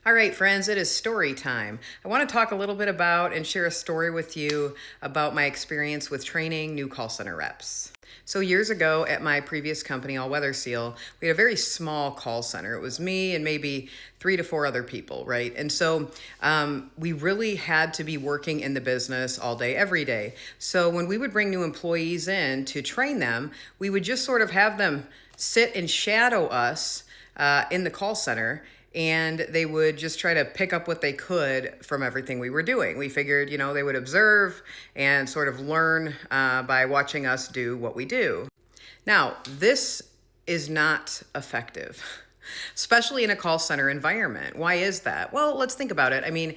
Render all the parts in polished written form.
All right, friends, it is story time. I want to talk a little bit about and share a story with you about my experience with training new call center reps. So, years ago at my previous company, All Weather Seal, we had a very small call center. It was me and maybe 3 to 4 other people, right? And so we really had to be working in the business all day, every day. So, when we would bring new employees in to train them, we would just sort of have them sit and shadow us in the call center, and they would just try to pick up what they could from everything we were doing. We figured, they would observe and sort of learn by watching us do what we do. Now, this is not effective, especially in a call center environment. Why is that? Well, let's think about it. I mean,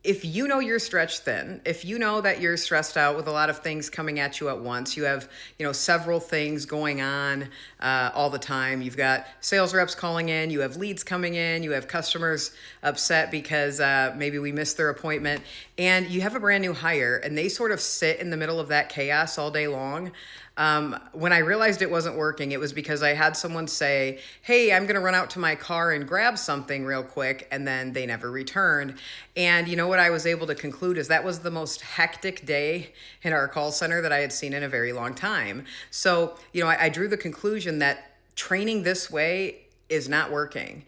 if you know you're stretched thin, if you know that you're stressed out with a lot of things coming at you at once, you have, several things going on all the time. You've got sales reps calling in, you have leads coming in, you have customers upset because maybe we missed their appointment, and you have a brand new hire and they sort of sit in the middle of that chaos all day long. When I realized it wasn't working, it was because I had someone say, "Hey, I'm going to run out to my car and grab something real quick," and then they never returned. And what I was able to conclude is that was the most hectic day in our call center that I had seen in a very long time. So, I drew the conclusion that training this way is not working.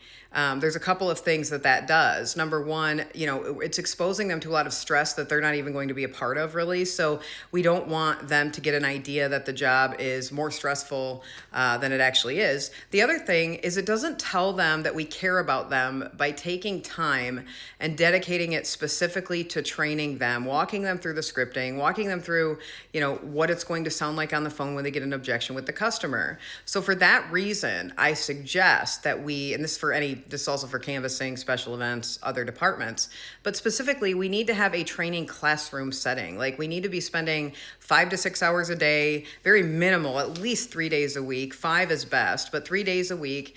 There's a couple of things that does. Number one, it's exposing them to a lot of stress that they're not even going to be a part of, really. So we don't want them to get an idea that the job is more stressful than it actually is. The other thing is it doesn't tell them that we care about them by taking time and dedicating it specifically to training them, walking them through the scripting, walking them through, what it's going to sound like on the phone when they get an objection with the customer. So for that reason, I suggest that and this is also for canvassing, special events, other departments, but specifically, we need to have a training classroom setting. Like, we need to be spending 5 to 6 hours a day, very minimal, at least 3 days a week. 5 is best, but 3 days a week,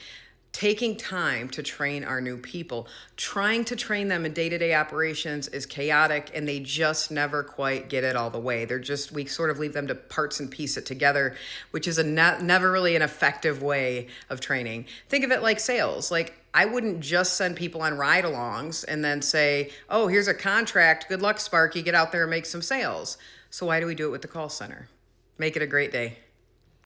taking time to train our new people. Trying to train them in day-to-day operations is chaotic, and they just never quite get it all the way. We sort of leave them to parts and piece it together, which is never really an effective way of training. Think of it like sales. Like, I wouldn't just send people on ride-alongs and then say, "Oh, here's a contract. Good luck, Sparky. Get out there and make some sales." So why do we do it with the call center? Make it a great day.